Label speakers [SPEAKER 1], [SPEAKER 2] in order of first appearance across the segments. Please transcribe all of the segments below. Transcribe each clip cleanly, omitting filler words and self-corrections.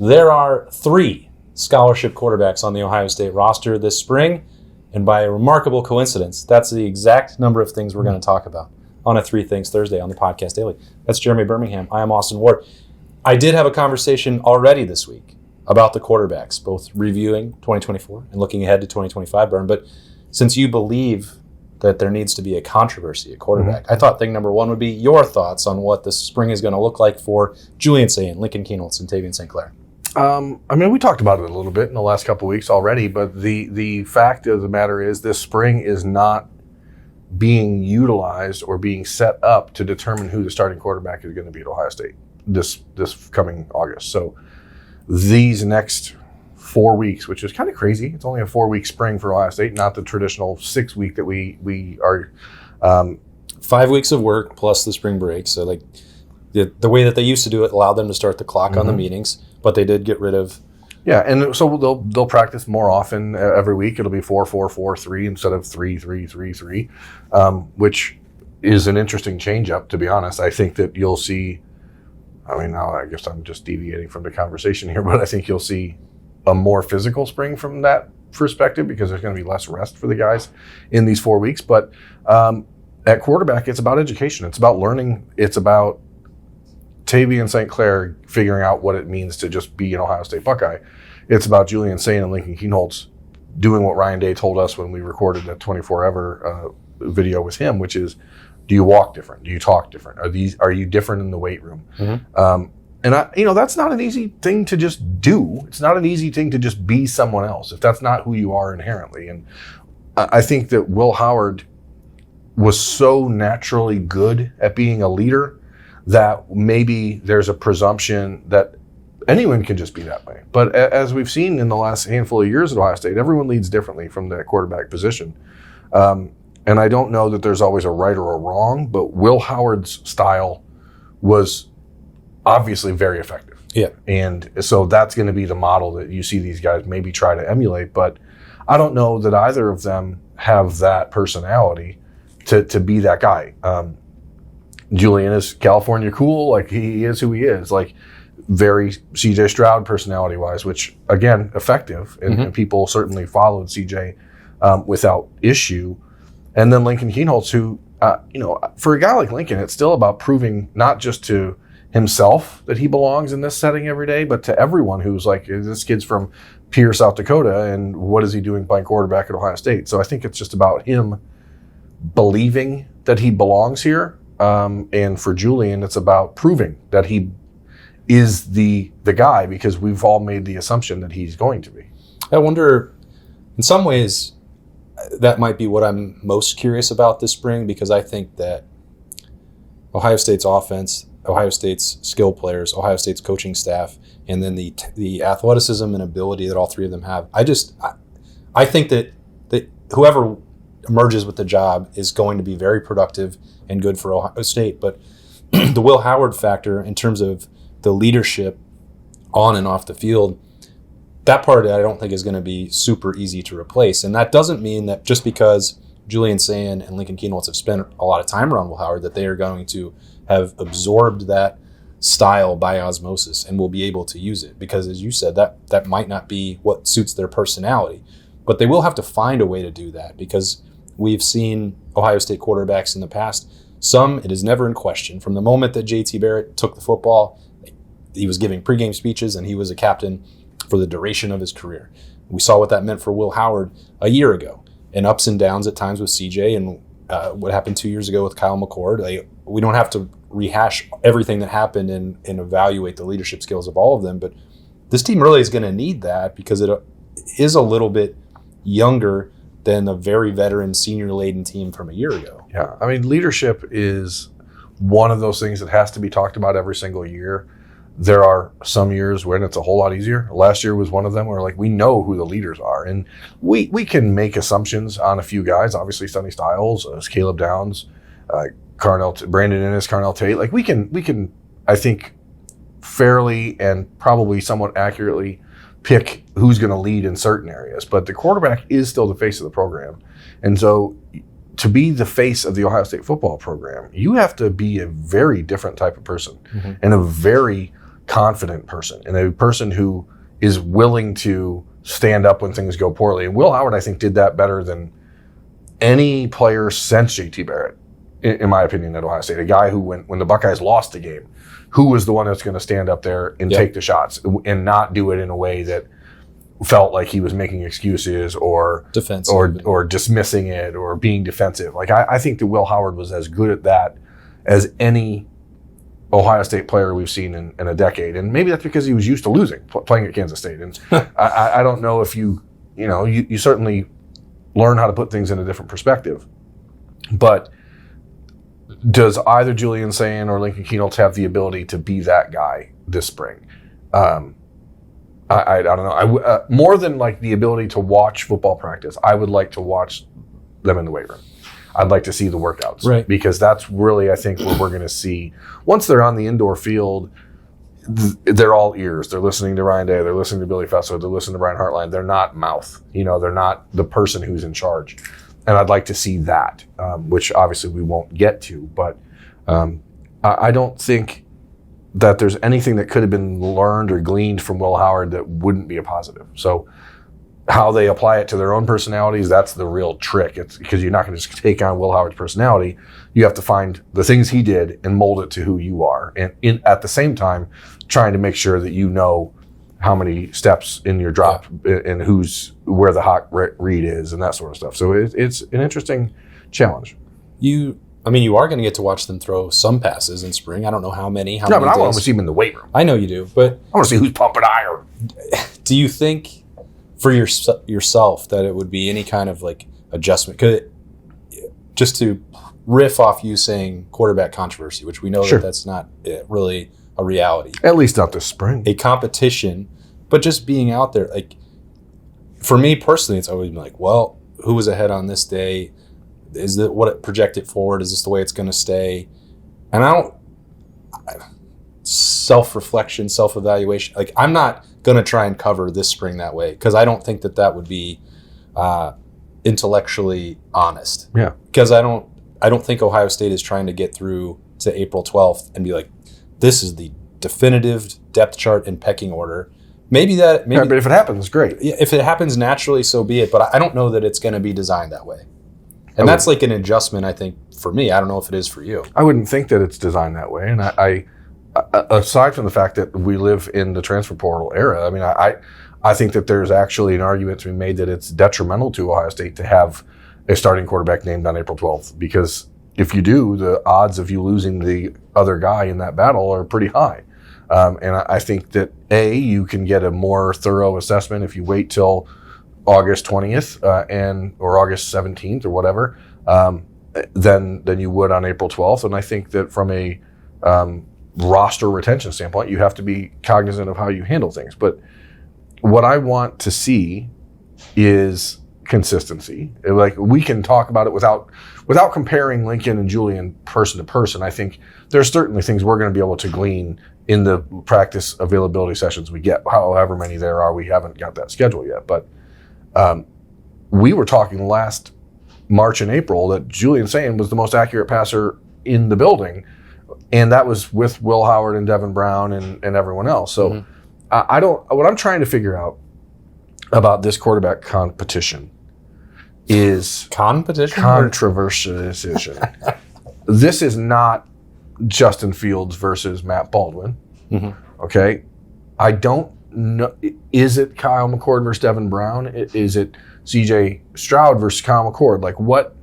[SPEAKER 1] There are 3 scholarship quarterbacks on the Ohio State roster this spring, and by a remarkable coincidence, that's the exact number of things we're going to talk about on a 3 Things Thursday on the Podcast Daily. That's Jeremy Birmingham. I am Austin Ward. I did have a conversation already this week about the quarterbacks, both reviewing 2024 and looking ahead to 2025, Burn. But since you believe that there needs to be a controversy at quarterback, I thought thing number 1 would be your thoughts on what the spring is going to look like for Julian Sayin, Lincoln Kienholz, and Tavian St. Clair.
[SPEAKER 2] We talked about it a little bit in the last couple of weeks already, but the fact of the matter is this spring is not being utilized or being set up to determine who the starting quarterback is going to be at Ohio State this coming August. So these next 4 weeks, which is kind of crazy. It's only a 4-week spring for Ohio State, not the traditional 6-week that we are.
[SPEAKER 1] 5 weeks of work plus the spring break. So like the way that they used to do it allowed them to start the clock on the meetings, but they did get rid of.
[SPEAKER 2] Yeah, and so they'll practice more often every week. It'll be 4-4-4-3 instead of 3-3-3-3, which is an interesting change up, to be honest. I think that you'll see. Now I guess I'm just deviating from the conversation here, but I think you'll see a more physical spring from that perspective because there's going to be less rest for the guys in these 4 weeks. But at quarterback, it's about education. It's about learning. It's about Tavian St. Clair figuring out what it means to just be an Ohio State Buckeye. It's about Julian Sayin and Lincoln Kienholz doing what Ryan Day told us when we recorded that 24-ever video with him, which is, do you walk different? Do you talk different? Are you different in the weight room? And that's not an easy thing to just do. It's not an easy thing to just be someone else if that's not who you are inherently. And I think that Will Howard was so naturally good at being a leader that maybe there's a presumption that anyone can just be that way. But as we've seen in the last handful of years at Ohio State, everyone leads differently from the quarterback position. And I don't know that there's always a right or a wrong, but Will Howard's style was obviously very effective.
[SPEAKER 1] Yeah.
[SPEAKER 2] And so that's going to be the model that you see these guys maybe try to emulate. But I don't know that either of them have that personality to be that guy. Julian is California cool, like he is who he is, like very C.J. Stroud personality-wise, which, again, effective. And people certainly followed C.J. Without issue. And then Lincoln Kienholz, who, for a guy like Lincoln, it's still about proving not just to himself that he belongs in this setting every day, but to everyone who's like, this kid's from Pierre, South Dakota, and what is he doing playing quarterback at Ohio State? So I think it's just about him believing that he belongs here. And for Julian, it's about proving that he is the guy, because we've all made the assumption that he's going to be.
[SPEAKER 1] I wonder, in some ways, that might be what I'm most curious about this spring, because I think that Ohio State's offense, Ohio State's skill players, Ohio State's coaching staff, and then the athleticism and ability that all 3 of them have. I think that whoever emerges with the job is going to be very productive and good for Ohio State. But the Will Howard factor in terms of the leadership on and off the field, that part I don't think is going to be super easy to replace. And that doesn't mean that just because Julian Sayin and Lincoln Kienholz have spent a lot of time around Will Howard that they are going to have absorbed that style by osmosis and will be able to use it. Because as you said, that might not be what suits their personality. But they will have to find a way to do that, because we've seen Ohio State quarterbacks in the past. Some, it is never in question. From the moment that J.T. Barrett took the football, he was giving pregame speeches and he was a captain for the duration of his career. We saw what that meant for Will Howard a year ago, and ups and downs at times with CJ, and what happened 2 years ago with Kyle McCord. We don't have to rehash everything that happened and evaluate the leadership skills of all of them, but this team really is going to need that, because it is a little bit younger than a very veteran, senior-laden team from a year ago.
[SPEAKER 2] Yeah, leadership is one of those things that has to be talked about every single year. There are some years when it's a whole lot easier. Last year was one of them where we know who the leaders are, and we can make assumptions on a few guys. Obviously, Sonny Styles, Caleb Downs, Brandon Ennis, Carnell Tate. We can, I think, fairly and probably somewhat accurately pick who's going to lead in certain areas. But the quarterback is still the face of the program, and so to be the face of the Ohio State football program, you have to be a very different type of person and a very confident person and a person who is willing to stand up when things go poorly. And Will Howard, I think, did that better than any player since JT Barrett, in my opinion, at Ohio State. A guy who, when the Buckeyes lost the game, who was the one that's going to stand up there and take the shots and not do it in a way that felt like he was making excuses or
[SPEAKER 1] defensive
[SPEAKER 2] or dismissing it or being defensive. Like I think that Will Howard was as good at that as any Ohio State player we've seen in a decade. And maybe that's because he was used to losing, playing at Kansas State. And I don't know if you certainly learn how to put things in a different perspective. But does either Julian Sayin or Lincoln Kienholz have the ability to be that guy this spring? I don't know. More than like the ability to watch football practice, I would like to watch them in the weight room. I'd like to see the workouts,
[SPEAKER 1] right?
[SPEAKER 2] Because that's really, I think, what we're going to see. Once they're on the indoor field, they're all ears. They're listening to Ryan Day. They're listening to Billy Fessler. They're listening to Brian Hartline. They're not mouth. They're not the person who's in charge. And I'd like to see that, which obviously we won't get to. But I don't think that there's anything that could have been learned or gleaned from Will Howard that wouldn't be a positive. So how they apply it to their own personalities, that's the real trick. It's because you're not going to just take on Will Howard's personality. You have to find the things he did and mold it to who you are. And at the same time, trying to make sure that you know how many steps in your drop and where the hot read is and that sort of stuff. So it's an interesting challenge.
[SPEAKER 1] You are going to get to watch them throw some passes in spring. I don't know how many.
[SPEAKER 2] But I want to see them in the weight room.
[SPEAKER 1] I know you do, but
[SPEAKER 2] I want to see who's pumping iron.
[SPEAKER 1] Do you think for yourself that it would be any kind of like adjustment? Just to riff off you saying quarterback controversy, which we know that's not really a reality.
[SPEAKER 2] At least not this spring.
[SPEAKER 1] A competition, but just being out there. Like for me personally, it's always been like, well, who was ahead on this day? Is that what it projected forward? Is this the way it's going to stay? And self-reflection, self-evaluation. Like I'm not going to try and cover this spring that way because I don't think that would be intellectually honest.
[SPEAKER 2] Yeah.
[SPEAKER 1] Because I don't think Ohio State is trying to get through to April 12th and be like, this is the definitive depth chart and pecking order. But
[SPEAKER 2] if it happens, great.
[SPEAKER 1] If it happens naturally, so be it. But I don't know that it's going to be designed that way. And that's like an adjustment, I think, for me. I don't know if it is for you.
[SPEAKER 2] I wouldn't think that it's designed that way. And I aside from the fact that we live in the transfer portal era, I think that there's actually an argument to be made that it's detrimental to Ohio State to have a starting quarterback named on April 12th. Because if you do, the odds of you losing the other guy in that battle are pretty high. And I think that, you can get a more thorough assessment if you wait till August 20th or August 17th or whatever, than you would on April 12th. And I think that from a roster retention standpoint, you have to be cognizant of how you handle things. But what I want to see is consistency. Like we can talk about it without comparing Lincoln and Julian person to person. I think there's certainly things we're going to be able to glean in the practice availability sessions we get. However many there are, we haven't got that schedule yet. But we were talking last March and April that Julian Sayin was the most accurate passer in the building, and that was with Will Howard and Devin Brown and everyone else. So what I'm trying to figure out about this quarterback competition is controversial decision. This is not Justin Fields versus Matt Baldwin. Mm-hmm. Okay, I don't know. Is it Kyle McCord versus Devin Brown? Is it C.J. Stroud versus Kyle McCord? Like what?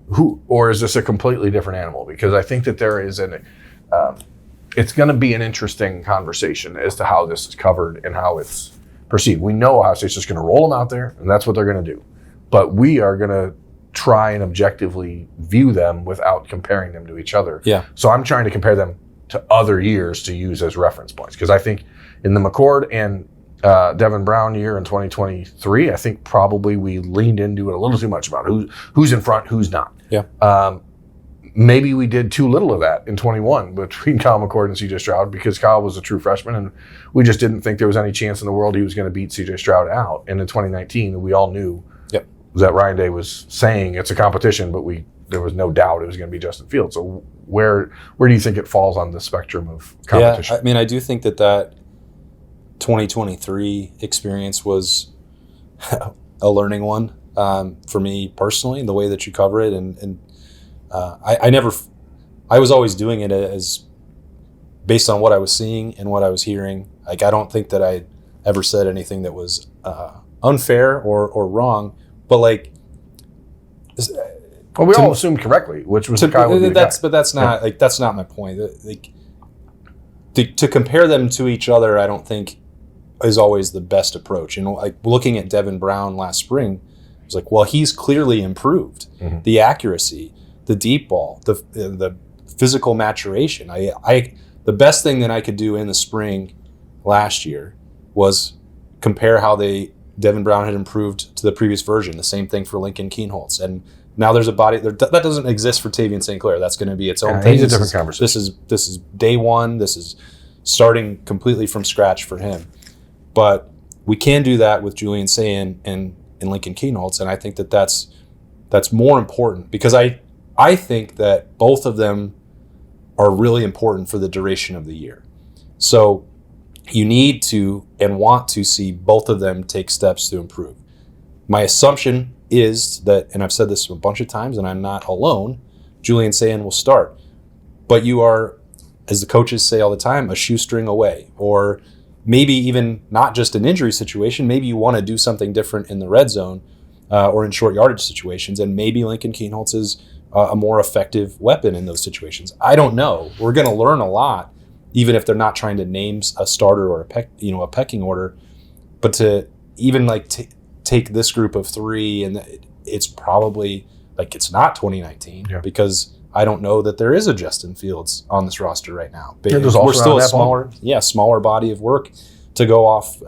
[SPEAKER 2] Who? Or is this a completely different animal? Because I think that there is it's going to be an interesting conversation as to how this is covered and how it's perceived. We know Ohio State's just going to roll them out there, and that's what they're going to do. But we are going to try and objectively view them without comparing them to each other.
[SPEAKER 1] Yeah.
[SPEAKER 2] So I'm trying to compare them to other years to use as reference points. Because I think in the McCord and Devin Brown year in 2023, I think probably we leaned into it a little too much about who's in front, who's not.
[SPEAKER 1] Yeah.
[SPEAKER 2] Maybe we did too little of that in 21 between Kyle McCord and C.J. Stroud because Kyle was a true freshman and we just didn't think there was any chance in the world he was going to beat C.J. Stroud out. And in 2019, we all knew that Ryan Day was saying it's a competition, but there was no doubt it was going to be Justin Fields. So where do you think it falls on the spectrum of competition?
[SPEAKER 1] Yeah, I mean, I do think that 2023 experience was a learning one for me personally, in the way that you cover it, and I was always doing it as based on what I was seeing and what I was hearing. Like, I don't think that I ever said anything that was unfair or wrong, but like,
[SPEAKER 2] well, we all assumed correctly, which was the guy would be the guy.
[SPEAKER 1] But that's not that's not my point. Like, to compare them to each other, I don't think is always the best approach. You know, like looking at Devin Brown last spring, it was like, well, he's clearly improved. Mm-hmm. The accuracy, the deep ball, the physical maturation. The best thing that I could do in the spring last year was compare how Devin Brown had improved to the previous version. The same thing for Lincoln Kienholz. And now there's a body that doesn't exist for Tavian St. Clair. That's going to be its own thing.
[SPEAKER 2] He's a different conversation.
[SPEAKER 1] This is day one. This is starting completely from scratch for him. But we can do that with Julian Sayin and Lincoln Kienholz, and I think that's more important, because I think that both of them are really important for the duration of the year. So you need to and want to see both of them take steps to improve. My assumption is that, and I've said this a bunch of times, and I'm not alone, Julian Sayin will start. But you are, as the coaches say all the time, a shoestring away, or maybe even not just an injury situation. Maybe you want to do something different in the red zone or in short yardage situations, and maybe Lincoln Kienholz is a more effective weapon in those situations. I don't know. We're going to learn a lot, even if they're not trying to name a starter or a pecking order. But to even take this group of three, and it's probably like it's not 2019 because I don't know that there is a Justin Fields on this roster right now. But we're still a smaller body of work to go off.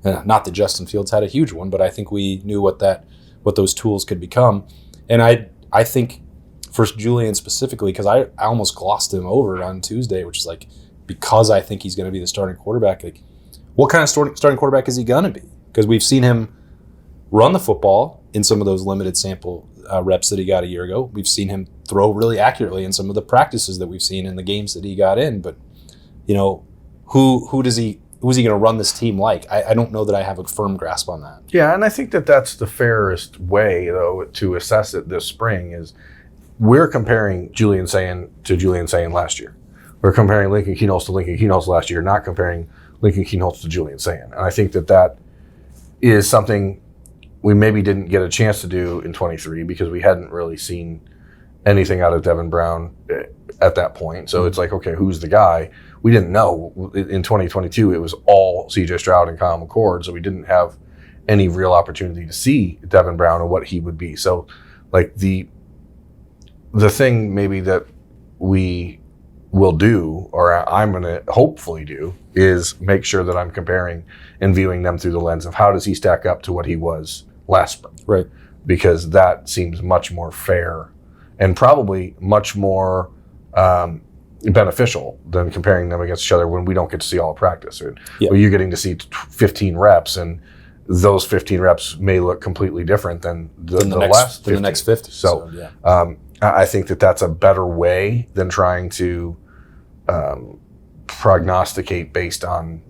[SPEAKER 1] Not that Justin Fields had a huge one, but I think we knew what those tools could become. And I think for Julian specifically, because I almost glossed him over on Tuesday, which is like, because I think he's going to be the starting quarterback. Like, what kind of starting quarterback is he going to be? Because we've seen him run the football in some of those limited sample reps that he got a year ago. We've seen him throw really accurately in some of the practices that we've seen in the games that he got in. But, you know, who's he going to run this team like? I don't know that I have a firm grasp on that.
[SPEAKER 2] Yeah, and I think that's the fairest way, though, to assess it this spring is we're comparing Julian Sayin to Julian Sayin last year. We're comparing Lincoln Kienholz to Lincoln Kienholz last year, not comparing Lincoln Kienholz to Julian Sayin. And I think that is something we maybe didn't get a chance to do in 23 because we hadn't really seen anything out of Devin Brown at that point. So it's like, okay, who's the guy? We didn't know. In 2022, it was all C.J. Stroud and Kyle McCord, so we didn't have any real opportunity to see Devin Brown and what he would be. So, like, the thing maybe that we will do, or I'm going to hopefully do, is make sure that I'm comparing and viewing them through the lens of how does he stack up to what he was last spring.
[SPEAKER 1] Right.
[SPEAKER 2] Because that seems much more fair and probably much more beneficial than comparing them against each other when we don't get to see all of practice. Or you're getting to see 15 reps, and those 15 reps may look completely different than the last 15.
[SPEAKER 1] The next 50.
[SPEAKER 2] So I think that's a better way than trying to prognosticate based on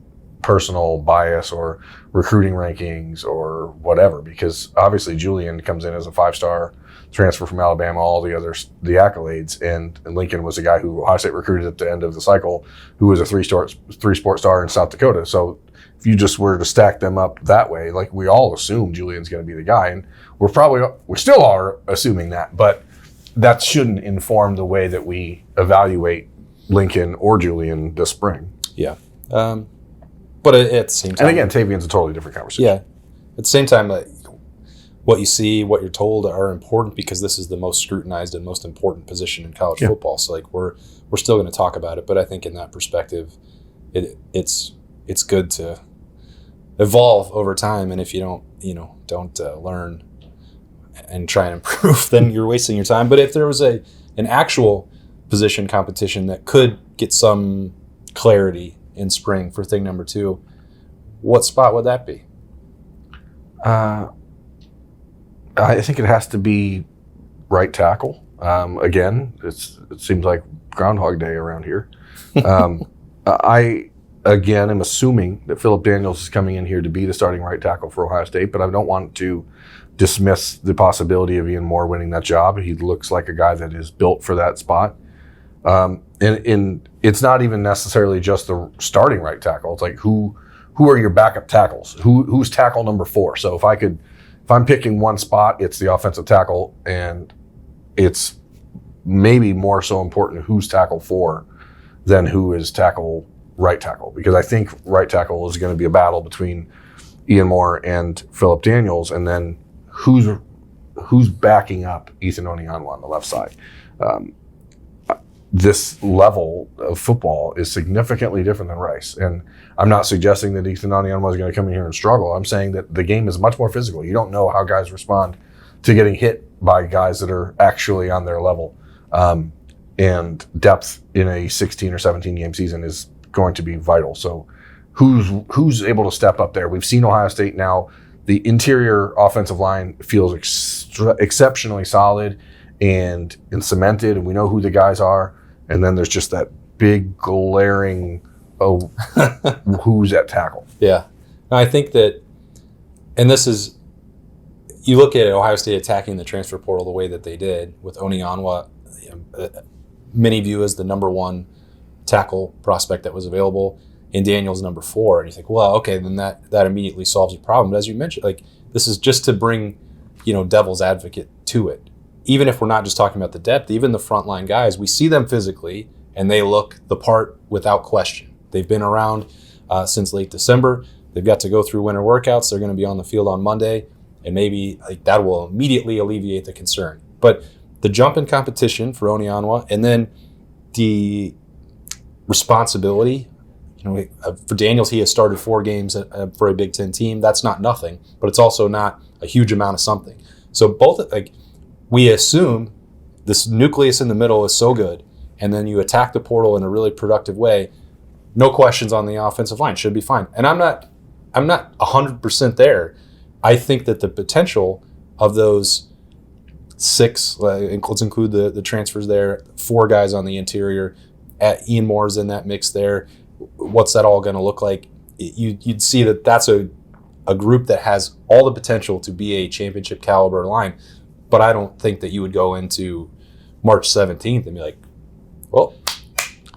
[SPEAKER 2] personal bias or recruiting rankings or whatever, because obviously Julian comes in as a 5-star transfer from Alabama, all the accolades, and Lincoln was a guy who Ohio State recruited at the end of the cycle, who was a three-sport star in South Dakota. So if you just were to stack them up that way, like we all assume Julian's going to be the guy, and we still are assuming that, but that shouldn't inform the way that we evaluate Lincoln or Julian this spring.
[SPEAKER 1] Yeah. But at the same time...
[SPEAKER 2] And again, Tavian's a totally different conversation.
[SPEAKER 1] Yeah. At the same time, what you see, what you're told are important because this is the most scrutinized and most important position in college football. So, like, we're still going to talk about it. But I think in that perspective, it's good to evolve over time. And if you don't learn and try and improve, then you're wasting your time. But if there was an actual position competition that could get some clarity in spring for thing number 2, what spot would that be?
[SPEAKER 2] I think it has to be right tackle. Again, it seems like Groundhog Day around here. I am assuming that Philip Daniels is coming in here to be the starting right tackle for Ohio State, but I don't want to dismiss the possibility of Ian Moore winning that job. He looks like a guy that is built for that spot. And it's not even necessarily just the starting right tackle. It's like who are your backup tackles? Who's tackle number 4? So if I'm picking one spot, it's the offensive tackle, and it's maybe more so important who's tackle 4 than who is right tackle, because I think right tackle is going to be a battle between Ian Moore and Philip Daniels, and then who's backing up Ethan Onyanwa on the left side. This level of football is significantly different than Rice, and I'm not suggesting that Ethan Onyanwa is going to come in here and struggle. I'm saying that the game is much more physical. You don't know how guys respond to getting hit by guys that are actually on their level, and depth in a 16 or 17 game season is going to be vital. So who's able to step up there? We've seen Ohio State now. The interior offensive line feels exceptionally solid and cemented, and we know who the guys are. And then there's just that big glaring, who's at tackle?
[SPEAKER 1] Yeah. No, I think that, and this is, you look at Ohio State attacking the transfer portal the way that they did with Onyanwa, many view as the number 1 tackle prospect that was available, and Daniels number 4. And you think, well, okay, then that immediately solves your problem. But as you mentioned, like, this is just to bring, devil's advocate to it. Even if we're not just talking about the depth, even the frontline guys, we see them physically, and they look the part without question. They've been around since late December. They've got to go through winter workouts. They're going to be on the field on Monday, and maybe that will immediately alleviate the concern. But the jump in competition for Onyanwa, and then the responsibility, for Daniels, he has started 4 games for a Big Ten team. That's not nothing, but it's also not a huge amount of something. So both, we assume this nucleus in the middle is so good, and then you attack the portal in a really productive way. No questions on the offensive line, should be fine. And I'm not 100% there. I think that the potential of those 6, let's include the transfers there, 4 guys on the interior, Ian Moore's in that mix there. What's that all going to look like? You'd see that that's a group that has all the potential to be a championship caliber line. But I don't think that you would go into March 17th and be like, well,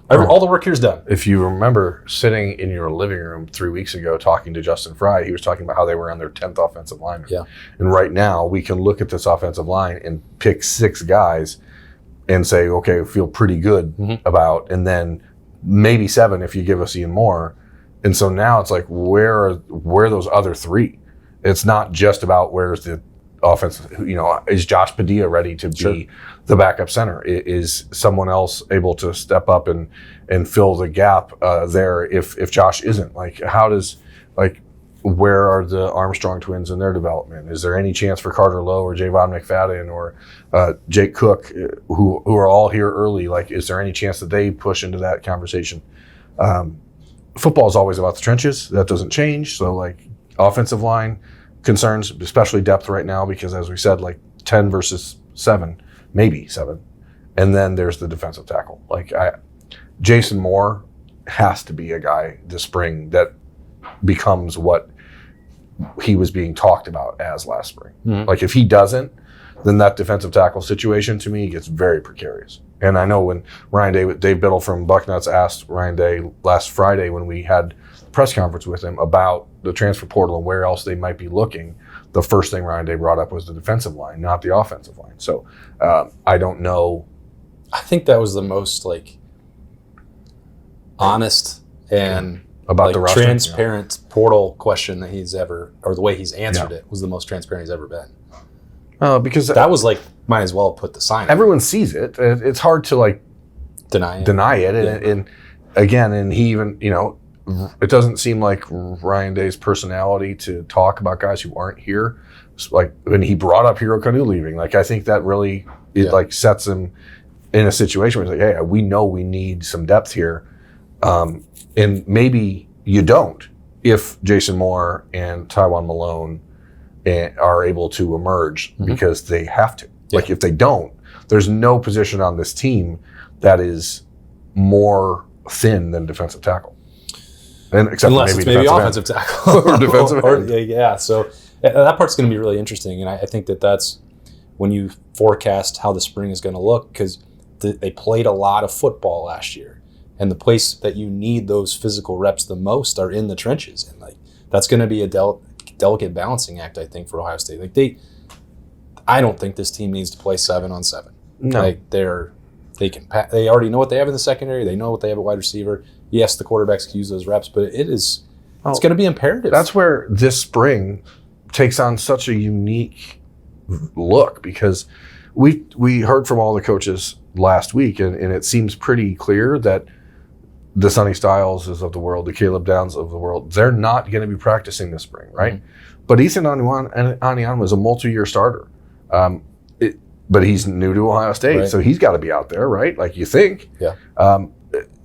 [SPEAKER 1] all the work here's done.
[SPEAKER 2] If you remember sitting in your living room 3 weeks ago talking to Justin Fry, he was talking about how they were on their 10th offensive lineman.
[SPEAKER 1] Yeah.
[SPEAKER 2] And right now we can look at this offensive line and pick 6 guys and say, okay, feel pretty good about, and then maybe 7 if you give us Ian Moore. And so now it's like, where are those other 3? It's not just about where's the offense, is Josh Padilla ready to be the backup center? Is someone else able to step up and fill the gap there if Josh isn't? Where are the Armstrong twins in their development? Is there any chance for Carter Lowe or Javon McFadden or Jake Cook, who are all here early? Is there any chance that they push into that conversation? Football is always about the trenches. That doesn't change. So offensive line concerns, especially depth right now, because as we said, 10 versus 7, maybe 7. And then there's the defensive tackle. Jason Moore has to be a guy this spring that becomes what he was being talked about as last spring. If he doesn't, then that defensive tackle situation to me gets very precarious. And I know when Dave Biddle from Bucknuts asked Ryan Day last Friday when we had press conference with him about the transfer portal and where else they might be looking, the first thing Ryan Day brought up was the defensive line, not the offensive line. So I don't know.
[SPEAKER 1] I think that was the most honest and
[SPEAKER 2] about the roster,
[SPEAKER 1] transparent portal question that he's ever, or the way he's answered it was the most transparent he's ever been.
[SPEAKER 2] Because
[SPEAKER 1] that was might as well put the sign.
[SPEAKER 2] Everyone sees it. It's hard to deny it. And again, and he even, it doesn't seem like Ryan Day's personality to talk about guys who aren't here. When he brought up Hero Kanu leaving, I think that really sets him in a situation where he's like, hey, we know we need some depth here. And maybe you don't if Jason Moore and Tywan Malone are able to emerge because they have to. If they don't, there's no position on this team that is more thin than defensive tackle. And except
[SPEAKER 1] unless
[SPEAKER 2] for
[SPEAKER 1] it's maybe offensive
[SPEAKER 2] end.
[SPEAKER 1] tackle
[SPEAKER 2] or defensive end.
[SPEAKER 1] Yeah, so that part's going to be really interesting, and I think that's when you forecast how the spring is going to look, because they played a lot of football last year, and the place that you need those physical reps the most are in the trenches, and like that's going to be a delicate balancing act, I think, for Ohio State. Like I don't think this team needs to play 7-on-7.
[SPEAKER 2] No.
[SPEAKER 1] Like they already know what they have in the secondary. They know what they have at wide receiver. Yes, the quarterbacks can use those reps, but it's going to be imperative.
[SPEAKER 2] That's where this spring takes on such a unique look, because we heard from all the coaches last week, and it seems pretty clear that the Sonny Styles of the world, the Caleb Downs of the world, they're not going to be practicing this spring, right? Mm-hmm. But Ethan Anian was a multi-year starter. But he's new to Ohio State, right. So he's got to be out there, right? Like you think.
[SPEAKER 1] Yeah.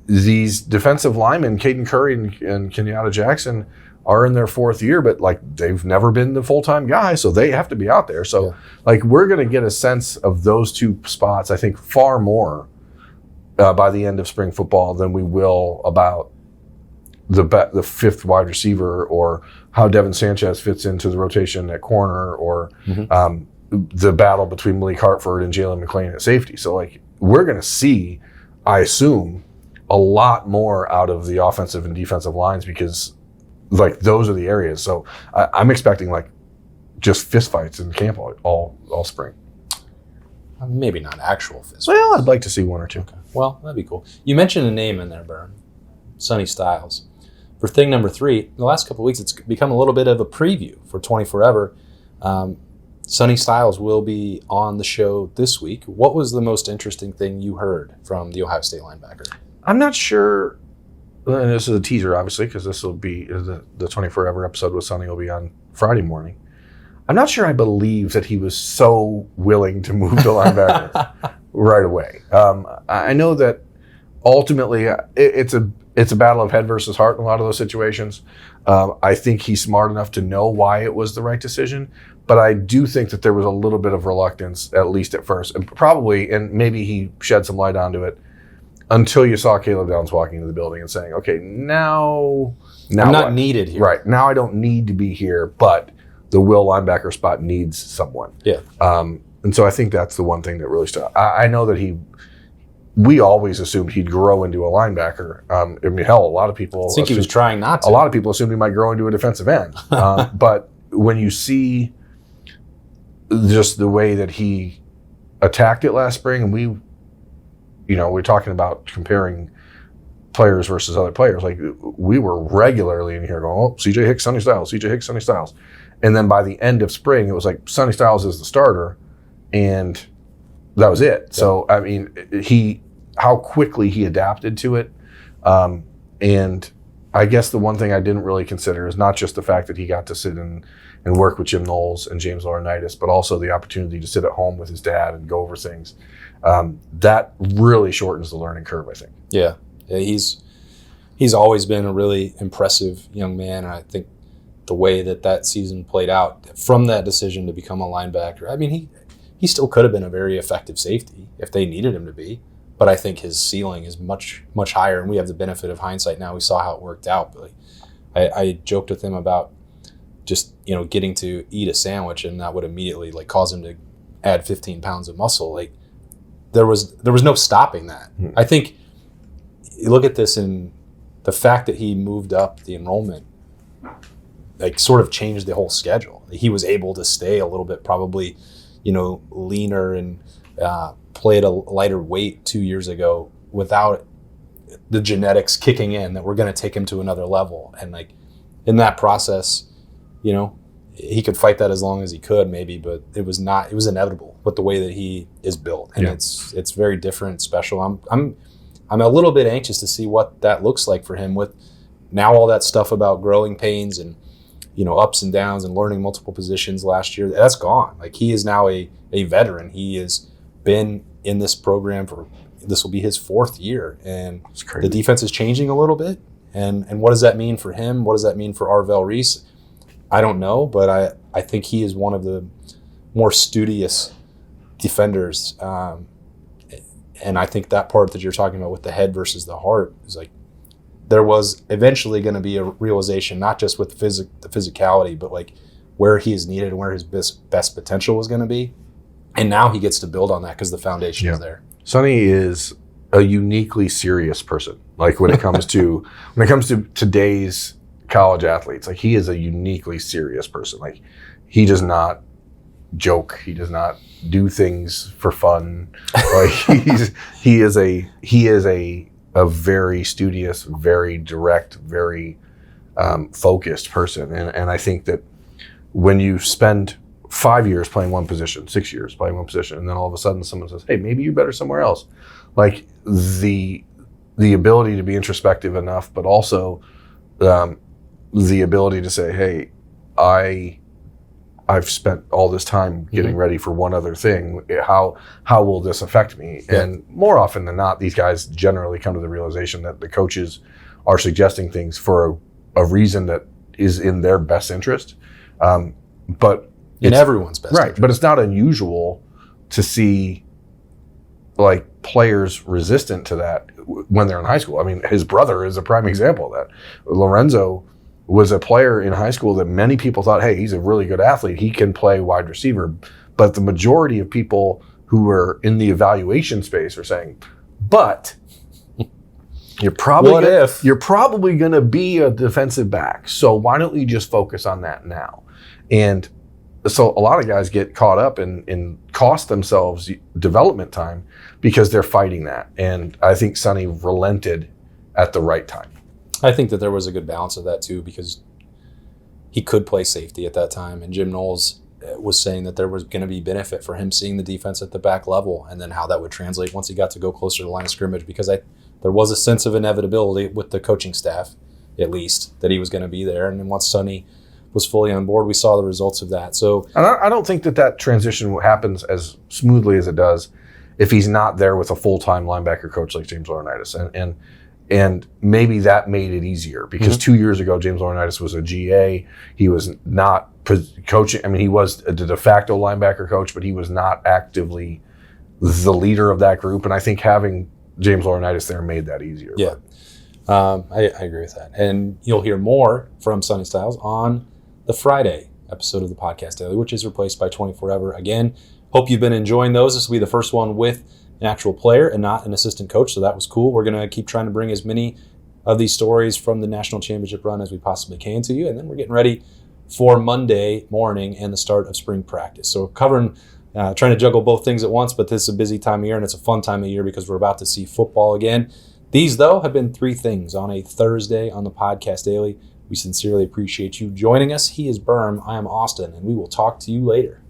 [SPEAKER 2] These defensive linemen, Caden Curry and Kenyatta Jackson, are in their fourth year, but like they've never been the full-time guy, so they have to be out there. So like we're going to get a sense of those two spots, I think, far more by the end of spring football than we will about the fifth wide receiver, or how Devin Sanchez fits into the rotation at corner, or the battle between Malik Hartford and Jalen McClain at safety. So like we're going to see, I assume, a lot more out of the offensive and defensive lines, because like those are the areas. So I'm expecting like just fistfights in camp all spring.
[SPEAKER 1] Maybe not actual fistfights.
[SPEAKER 2] Well, I'd like to see one or two.
[SPEAKER 1] Okay. Well, that'd be cool. You mentioned a name in there, Burn. Sonny Styles. For thing number 3, the last couple of weeks, it's become a little bit of a preview for 24 Ever. Sonny Styles will be on the show this week. What was the most interesting thing you heard from the Ohio State linebacker?
[SPEAKER 2] I'm not sure, and this is a teaser, obviously, because this will be the 24 Ever episode with Sonny will be on Friday morning. I'm not sure I believe that he was so willing to move to linebacker right away. I know that ultimately it's a battle of head versus heart in a lot of those situations. I think he's smart enough to know why it was the right decision, but I do think that there was a little bit of reluctance, at least at first, and probably, and maybe he shed some light onto it, until you saw Caleb Downs walking into the building and saying, okay, now
[SPEAKER 1] I'm not
[SPEAKER 2] what?
[SPEAKER 1] Needed here.
[SPEAKER 2] Right. Now I don't need to be here, but the will linebacker spot needs someone.
[SPEAKER 1] Yeah.
[SPEAKER 2] And so I think that's the one thing that really stood out. I know that we always assumed he'd grow into a linebacker. I mean, hell, a lot of people...
[SPEAKER 1] I think he was trying not to.
[SPEAKER 2] A lot of people assumed he might grow into a defensive end. But when you see just the way that he attacked it last spring, and we're talking about comparing players versus other players. Like, we were regularly in here going, oh, CJ Hicks, Sonny Styles, CJ Hicks, Sonny Styles. And then by the end of spring, it was like Sonny Styles is the starter, and that was it. Yeah. So, I mean, how quickly he adapted to it. And I guess the one thing I didn't really consider is not just the fact that he got to sit and work with Jim Knowles and James Laurinaitis, but also the opportunity to sit at home with his dad and go over things. That really shortens the learning curve, I think.
[SPEAKER 1] Yeah, he's always been a really impressive young man, and I think the way that season played out, from that decision to become a linebacker, I mean, he still could have been a very effective safety if they needed him to be, but I think his ceiling is much, much higher, and we have the benefit of hindsight now. We saw how it worked out. But I joked with him about just, getting to eat a sandwich, and that would immediately cause him to add 15 pounds of muscle. Like, there was no stopping that. Mm-hmm. I think you look at this, and the fact that he moved up the enrollment sort of changed the whole schedule. He was able to stay a little bit probably, leaner and play at a lighter weight 2 years ago without the genetics kicking in that we're going to take him to another level. And in that process, he could fight that as long as he could maybe, but it was inevitable with the way that he is built. And it's very different, special. I'm a little bit anxious to see what that looks like for him with now all that stuff about growing pains and, ups and downs and learning multiple positions last year. That's gone. He is now a veteran. He has been in this program this will be his 4th year, and the defense is changing a little bit. And what does that mean for him? What does that mean for Arvell Reese? I don't know, but I think he is one of the more studious defenders. And I think that part that you're talking about with the head versus the heart is like, there was eventually going to be a realization, not just with the physicality, but like where he is needed and where his best potential was going to be. And now he gets to build on that because the foundation is there.
[SPEAKER 2] Sonny is a uniquely serious person. Like when it comes to today's college athletes, like he is a uniquely serious person. Like he does not joke. He does not do things for fun. Like he is a very studious, very direct, very focused person. And I think that when you spend 5 years playing one position, 6 years playing one position, and then all of a sudden someone says, hey, maybe you're better somewhere else. Like the ability to be introspective enough, but also the ability to say, hey, I've spent all this time getting ready for one other thing. How will this affect me? Yeah. And more often than not, these guys generally come to the realization that the coaches are suggesting things for a reason that is in their best interest. But
[SPEAKER 1] in everyone's best interest.
[SPEAKER 2] But it's not unusual to see like players resistant to that when they're in high school. I mean, his brother is a prime example of that. Lorenzo was a player in high school that many people thought, hey, he's a really good athlete. He can play wide receiver. But the majority of people who were in the evaluation space are saying, but you're probably going to be a defensive back. So why don't you just focus on that now? And so a lot of guys get caught up and cost themselves development time because they're fighting that. And I think Sonny relented at the right time.
[SPEAKER 1] I think that there was a good balance of that too, because he could play safety at that time. And Jim Knowles was saying that there was going to be benefit for him seeing the defense at the back level and then how that would translate once he got to go closer to the line of scrimmage, because there was a sense of inevitability with the coaching staff, at least, that he was going to be there. And then once Sonny was fully on board, we saw the results of that. So,
[SPEAKER 2] and I don't think that transition happens as smoothly as it does if he's not there with a full-time linebacker coach like James Laurinaitis. And maybe that made it easier because 2 years ago, James Laurinaitis was a GA. He was not coaching. I mean, he was the de facto linebacker coach, but he was not actively the leader of that group. And I think having James Laurinaitis there made that easier.
[SPEAKER 1] Yeah, I agree with that. And you'll hear more from Sonny Styles on the Friday episode of the Podcast Daily, which is replaced by 24-Ever. Again, hope you've been enjoying those. This will be the first one with an actual player and not an assistant coach, so that was cool. We're going to keep trying to bring as many of these stories from the national championship run as we possibly can to you, and then we're getting ready for Monday morning and the start of spring practice. So trying to juggle both things at once, but this is a busy time of year, and it's a fun time of year because we're about to see football again. These, though, have been 3 things on a Thursday on the Podcast Daily. We sincerely appreciate you joining us. He is Berm, I am Austin, and we will talk to you later.